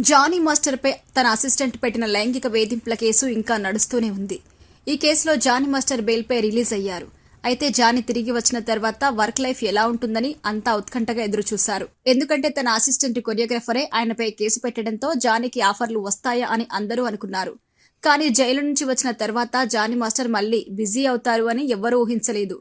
Johnny మాస్టర్పై తన assistant పెట్టిన లైంగిక వేధింపుల కేసు ఇంకా నడుస్తూనే ఉంది. ఈ కేసులో జానీ మాస్టర్ బెయిల్పై రిలీజ్ అయ్యారు. అయితే జానీ తిరిగి వచ్చిన తర్వాత వర్క్ లైఫ్ ఎలా ఉంటుందని అంతా ఉత్కంఠగా ఎదురుచూశారు. ఎందుకంటే తన అసిస్టెంట్ కొరియోగ్రాఫరే ఆయనపై కేసు పెట్టడంతో జానీకి ఆఫర్లు వస్తాయా అని అందరూ అనుకున్నారు. కానీ జైలు నుంచి వచ్చిన తర్వాత జానీ మాస్టర్ మళ్లీ బిజీ అవుతారు అని ఎవ్వరూ ఊహించలేదు.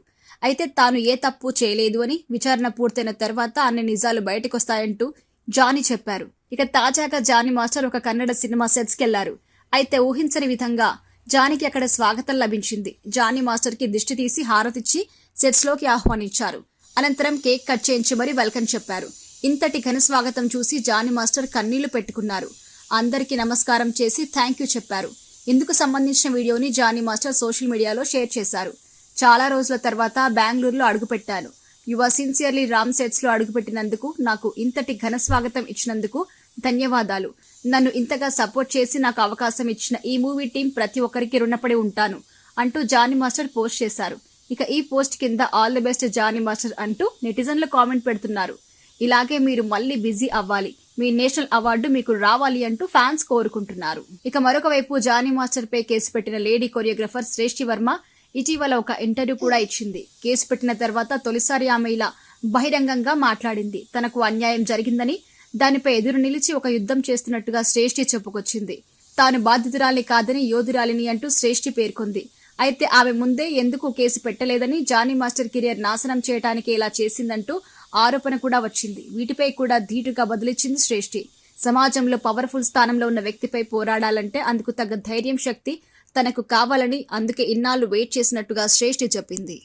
అయితే తాను ఏ తప్పు చేయలేదు అని విచారణ పూర్తయిన తర్వాత అన్ని నిజాలు బయటకొస్తాయంటూ జానీ చెప్పారు. ఇక తాజాగా జానీ మాస్టర్ ఒక కన్నడ సినిమా సెట్స్కి వెళ్లారు. అయితే ఊహించని విధంగా జానీకి అక్కడ స్వాగతం లభించింది. జానీ మాస్టర్ కి దిష్టి తీసి హారతిచ్చి సెట్స్ లోకి ఆహ్వానించారు. అనంతరం కేక్ కట్ చేయించి మరీ వెల్కమ్ చెప్పారు. ఇంతటి ఘన స్వాగతం చూసి జానీ మాస్టర్ కన్నీళ్లు పెట్టుకున్నారు. అందరికీ నమస్కారం చేసి థ్యాంక్ యూ చెప్పారు. ఇందుకు సంబంధించిన వీడియోని జానీ మాస్టర్ సోషల్ మీడియాలో షేర్ చేశారు. చాలా రోజుల తర్వాత బెంగళూరులో అడుగుపెట్టాను. యువర్ సిన్సియర్లీ రామ్ సెట్స్ లో అడుగుపెట్టినందుకు, నాకు ఇంతటి ఘన స్వాగతం ఇచ్చినందుకు ధన్యవాదాలు. నన్ను ఇంతగా సపోర్ట్ చేసి నాకు అవకాశం ఇచ్చిన ఈ మూవీ టీం ప్రతి ఒక్కరికి రుణపడి ఉంటాను అంటూ జానీ మాస్టర్ పోస్ట్ చేశారు. ఇక ఈ పోస్ట్ కింద all the best Johnny master అంటూ నెటిజన్లు కామెంట్ పెడుతున్నారు. ఇలాగే మీరు మళ్ళీ బిజీ అవ్వాలి, మీ నేషనల్ అవార్డు మీకు రావాలి అంటూ ఫ్యాన్స్ కోరుకుంటున్నారు. ఇక మరొక వైపు జానీ మాస్టర్ పై కేసు పెట్టిన లేడీ కొరియోగ్రాఫర్ శ్రేష్ఠి వర్మ ఇటీవల ఒక ఇంటర్వ్యూ కూడా ఇచ్చింది. కేసు పెట్టిన తర్వాత తొలిసారి ఆమె ఇలా బహిరంగంగా మాట్లాడింది. తనకు అన్యాయం జరిగిందని, దానిపై ఎదురు నిలిచి ఒక యుద్ధం చేస్తున్నట్టుగా శ్రేష్ఠి చెప్పుకొచ్చింది. తాను బాధితురాలి కాదని యోధురాలిని అంటూ శ్రేష్ఠి పేర్కొంది. అయితే ఆమె ముందే ఎందుకు కేసు పెట్టలేదని, జానీ మాస్టర్ కెరియర్ నాశనం చేయడానికి ఇలా చేసిందంటూ ఆరోపణ కూడా వచ్చింది. వీటిపై కూడా ధీటుగా బదులిచ్చింది శ్రేష్ఠి. సమాజంలో పవర్ఫుల్ స్థానంలో ఉన్న వ్యక్తిపై పోరాడాలంటే అందుకు తగ్గ ధైర్యం, శక్తి తనకు కావాలని, అందుకే ఇన్నాళ్లు వెయిట్ చేసినట్టుగా శ్రేష్ఠి చెప్పింది.